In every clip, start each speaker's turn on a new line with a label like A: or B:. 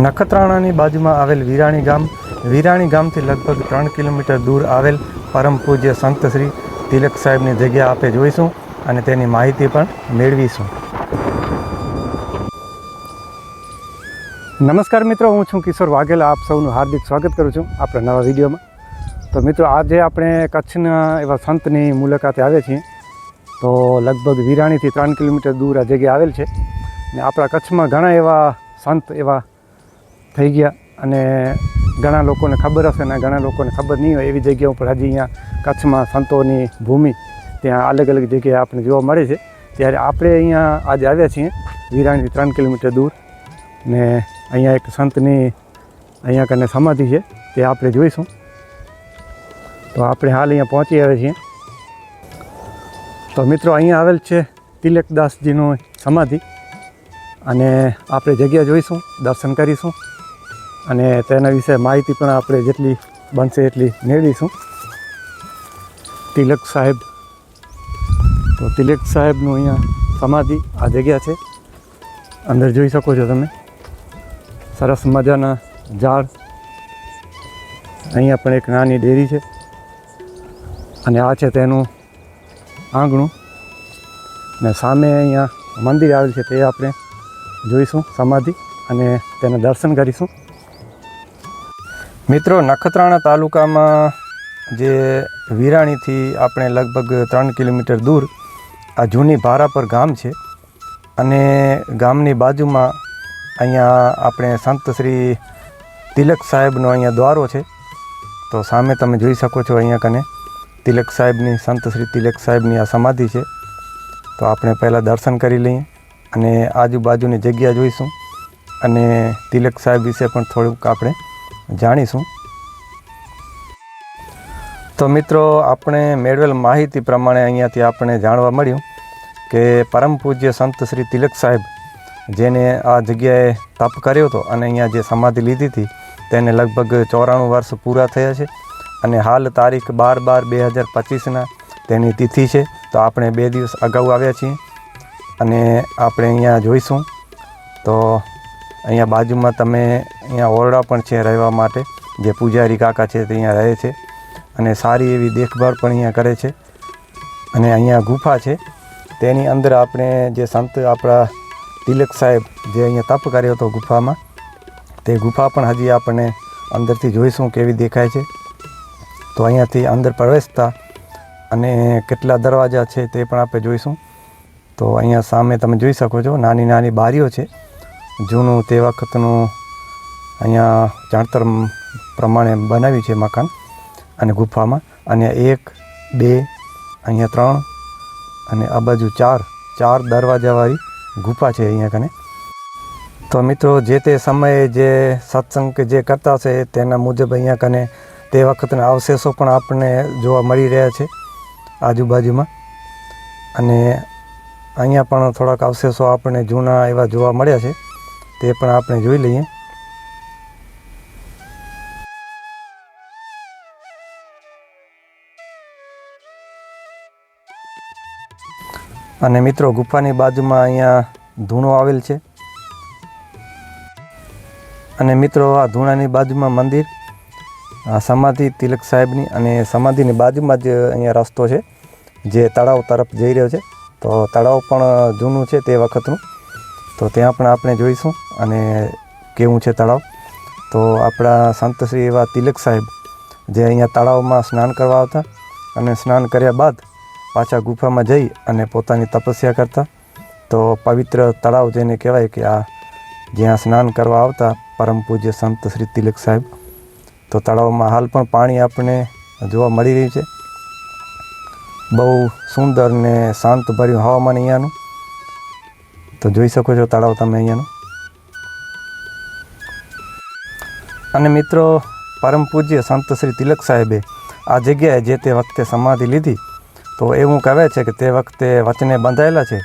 A: નખત્રાણાની બાજુમાં આવેલ વિરાણી ગામથી લગભગ 3 કિલોમીટર દૂર આવેલ પરમ પૂજ્ય સંત શ્રી તિલક સાહેબની જગ્યા આપણે જોઈશું અને તેની માહિતી પણ મેળવીશું. નમસ્કાર મિત્રો, હું છું કિશોર વાઘેલા. આપ સૌનું હાર્દિક સ્વાગત કરું છું આપણા નવા વિડીયોમાં. તો મિત્રો, આજે આપણે કચ્છના એવા સંતની મુલાકાતે આવ્યા છીએ. તો લગભગ વિરાણીથી 3 કિલોમીટર દૂર આ જગ્યા આવેલ છે ને આપણા કચ્છમાં ઘણા એવા સંત એવા થઈ ગયા અને ઘણા લોકોને ખબર હશે ને ઘણા લોકોને ખબર નહીં હોય એવી જગ્યા ઉપર હજી અહીંયા કચ્છમાં સંતોની ભૂમિ ત્યાં અલગ અલગ જગ્યાએ આપણે જોવા મળે છે. ત્યારે આપણે અહીંયા આજે આવ્યા છીએ વિરાણીથી 3 કિલોમીટર દૂર ને અહીંયા એક સંતની અહીંયા કને સમાધિ છે તે આપણે જોઈશું. તો આપણે હાલ અહીંયા પહોંચી આવ્યા છીએ. તો મિત્રો, અહીંયા આવેલ છે તિલકદાસજીનું સમાધિ અને આપણે જગ્યા જોઈશું, દર્શન કરીશું અને તેના વિશે માહિતી પણ આપણે જેટલી બનશે એટલી મેળવીશું. તિલક સાહેબ, તો તિલક સાહેબનું અહીંયા સમાધિ આ જગ્યા છે. અંદર જોઈ શકો છો તમે, સરસ મજાના ઝાડ. અહીંયા પણ એક નાની ડેરી છે અને આ છે તેનું આંગણું ને સામે અહીંયા મંદિર આવેલ છે તે આપણે જોઈશું સમાધિ અને તેના દર્શન કરીશું. મિત્રો, નખત્રાણા તાલુકામાં જે વિરાણીથી આપણે લગભગ 3 કિલોમીટર દૂર આ જૂની ભારાપર ગામ છે અને ગામની બાજુમાં અહીંયા આપણે સંત શ્રી તિલક સાહેબનો અહીંયા દ્વારો છે. તો સામે તમે જોઈ શકો છો અહીંયા કને તિલક સાહેબની, સંત શ્રી તિલક સાહેબની આ સમાધિ છે. તો આપણે પહેલાં દર્શન કરી લઈએ અને આજુબાજુની જગ્યા જોઈશું અને તિલક સાહેબ વિશે પણ થોડુંક આપણે જાણીશું. તો મિત્રો, આપણે મેળવેલ માહિતી પ્રમાણે અહીંયાથી આપણે જાણવા મળ્યું કે પરમ પૂજ્ય સંત શ્રી તિલક સાહેબ જેને આ જગ્યાએ તપ કર્યો હતો અને અહીંયા જે સમાધિ લીધી હતી તેને લગભગ 94 વર્ષ પૂરા થયા છે અને હાલ તારીખ 12/12/2025 તેની તિથિ છે. તો આપણે 2 દિવસ અગાઉ આવ્યા છીએ અને આપણે અહીંયા જોઈશું. તો અહીંયા બાજુમાં તમે અહીંયા ઓરડા પણ છે રહેવા માટે, જે પૂજારી કાકા છે તે અહીંયા રહે છે અને સારી એવી દેખભાળ પણ અહીંયા કરે છે. અને અહીંયા ગુફા છે, તેની અંદર આપણે જે સંત આપણા તિલક સાહેબ જે અહીંયા તપ કર્યો હતો ગુફામાં, તે ગુફા પણ હજી આપણે અંદરથી જોઈશું કેવી દેખાય છે. તો અહીંયાથી અંદર પ્રવેશતા અને કેટલા દરવાજા છે તે પણ આપણે જોઈશું. તો અહીંયા સામે તમે જોઈ શકો છો નાની નાની બારીઓ છે, જૂનું તે વખતનું અહીંયા જાણતર પ્રમાણે બનાવ્યું છે મકાન અને ગુફામાં. અને 1, 2, અહીંયા 3 અને આ બાજુ 4 દરવાજાવાળી ગુફા છે અહીંયા કને. તો મિત્રો, જે તે સમયે જે સત્સંગ જે કરતા હશે તેના મુજબ અહીંયા કને તે વખતના અવશેષો પણ આપણને જોવા મળી રહ્યા છે આજુબાજુમાં. અને અહીંયા પણ થોડાક અવશેષો આપણને જૂના એવા જોવા મળ્યા છે, તે પણ આપણે જોઈ લઈએ. અને મિત્રો, ગુફાની બાજુમાં અહીંયા ધૂણો આવેલ છે અને મિત્રો, આ ધૂણાની બાજુમાં મંદિર, આ સમાધિ તિલક સાહેબની અને સમાધિની બાજુમાં જ અહીંયા રસ્તો છે જે તળાવ તરફ જઈ રહ્યો છે. તો તળાવ પણ જૂનું છે તે વખતનું, તો ત્યાં પણ આપણે જોઈશું અને કેવું છે તળાવ. તો આપણા સંત શ્રી એવા તિલક સાહેબ જે અહીંયા તળાવમાં સ્નાન કરવા આવતા અને સ્નાન કર્યા બાદ પાછા ગુફામાં જઈ અને પોતાની તપસ્યા કરતા. તો પવિત્ર તળાવ જેને કહેવાય કે આ જ્યાં સ્નાન કરવા આવતા પરમ પૂજ્ય સંત શ્રી તિલક સાહેબ. તો તળાવમાં હાલ પણ પાણી આપણને જોવા મળી રહ્યું છે. બહુ સુંદર ને શાંત ભર્યું હવામાન અહીંયાનું. તો જોઈ શકો છો તળાવ તમે અહીંયાનું. અને મિત્રો, પરમ પૂજ્ય સંત શ્રી તિલક સાહેબે આ જગ્યાએ જે તે વખતે સમાધિ લીધી, તો એવું કહેવાય છે કે તે વખતે વચને બંધાયેલા છે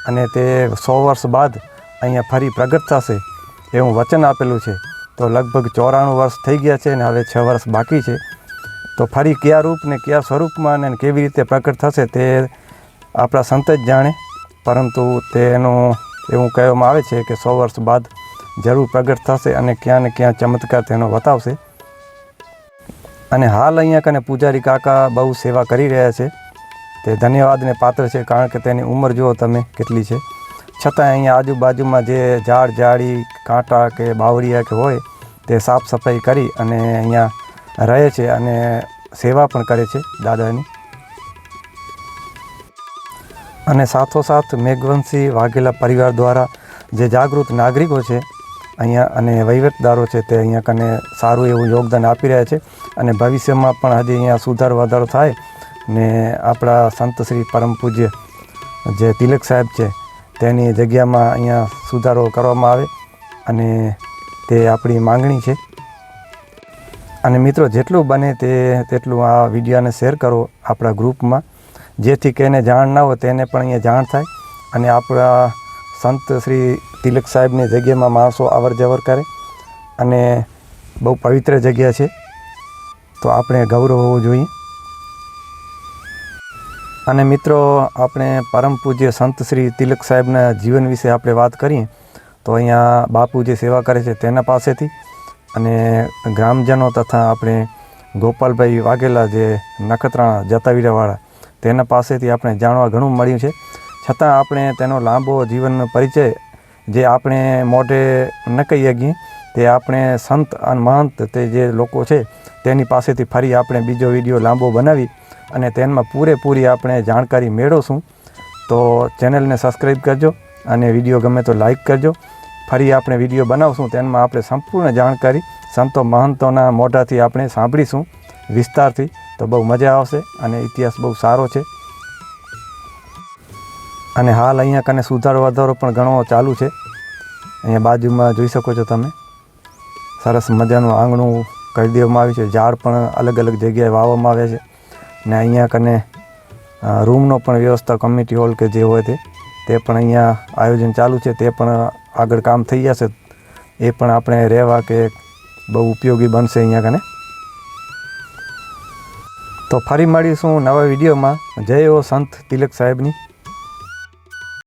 A: અને તે 100 વર્ષ બાદ અહીંયા ફરી પ્રગટ થશે એવું વચન આપેલું છે. તો લગભગ 94 વર્ષ થઈ ગયા છે અને હવે 6 વર્ષ બાકી છે. તો ફરી કયા રૂપ ને કયા સ્વરૂપમાં અને કેવી રીતે પ્રગટ થશે તે આપણા સંત જ જાણે, પરંતુ તેનું એવું કહેવામાં આવે છે કે 100 વર્ષ બાદ જરૂર પ્રગટ થશે અને ક્યાં ને ક્યાં ચમત્કાર તેનો બતાવશે. અને હાલ અહીંયા કને પૂજારી કાકા બહુ સેવા કરી રહ્યા છે. તે ધન્યવાદને પાત્ર છે, કારણ કે તેની ઉંમર જુઓ તમે કેટલી છે. છતાં અહીંયા આજુબાજુમાં જે ઝાડ ઝાડી કાંટા કે બાવળિયા કે હોય તે સાફ સફાઈ કરી અને અહીંયા રહે છે અને સેવા પણ કરે છે દાદાની. અને સાથોસાથ મેઘવંશી વાઘેલા પરિવાર દ્વારા જે જાગૃત નાગરિકો છે અહીંયા અને વહીવટદારો છે તે અહીંયા કને સારું એવું યોગદાન આપી રહ્યા છે. અને ભવિષ્યમાં પણ હજી અહીંયા સુધાર વધારો થાય ને આપણા સંત શ્રી પરમ પૂજ્ય જે તિલક સાહેબ છે તેની જગ્યામાં અહીંયા સુધારો કરવામાં આવે અને તે આપણી માંગણી છે. અને મિત્રો જેટલું બને તેટલું આ વિડીયોને શેર કરો આપણા ગ્રુપમાં, જેથી કે એને જાણ ના હોય તેને પણ અહીંયા જાણ થાય અને આપણા સંત શ્રી તિલક સાહેબની જગ્યામાં માણસો અવર જવર કરે. અને બહુ પવિત્ર જગ્યા છે, તો આપણે ગૌરવ હોવું જોઈએ. અને મિત્રો આપણે પરમ પૂજ્ય સંત શ્રી તિલક સાહેબના જીવન વિશે આપણે વાત કરીએ તો અહીંયા બાપુ જે સેવા કરે છે તેના પાસેથી અને ગ્રામજનો તથા આપણે ગોપાલભાઈ વાઘેલા જે નખત્રાણા જતાવીરાવાળા તેના પાસેથી આપણે જાણવા ઘણું મળ્યું છે. છતાં આપણે તેનો લાંબો જીવનનો પરિચય જે આપણે મોઢે ન કહી શકીએ તે આપણે સંત અને મહંત તે જે લોકો છે તેની પાસેથી ફરી આપણે બીજો વિડીયો લાંબો બનાવી અને તેમાં પૂરેપૂરી આપણે જાણકારી મેળવશું. તો ચેનલને સબસ્ક્રાઈબ કરજો અને વિડીયો ગમે તો લાઈક કરજો. ફરી આપણે વિડીયો બનાવશું તેમાં આપણે સંપૂર્ણ જાણકારી સંતો મહંતોના મોઢાથી આપણે સાંભળીશું વિસ્તારથી. તો બહુ મજા આવશે અને ઇતિહાસ બહુ સારો છે. અને હાલ અહીંયા કને સુધારો વધારો પણ ઘણો ચાલુ છે. અહીંયા બાજુમાં જોઈ શકો છો તમે, સરસ મજાનું આંગણું કરી દેવામાં આવ્યું છે. ઝાડ પણ અલગ અલગ જગ્યાએ વાવવામાં આવ્યા છે. ને અહીંયા કને રૂમનો પણ વ્યવસ્થા કમ્યુનિટી હોલ કે જે હોય તે પણ અહીંયા આયોજન ચાલુ છે. તે પણ આગળ કામ થઈ જશે. એ પણ આપણે રહેવા કે બહુ ઉપયોગી બનશે અહીંયા કને. તો ફરી મળીશું નવા વિડીયોમાં. જય હો સંત તિલક સાહેબની.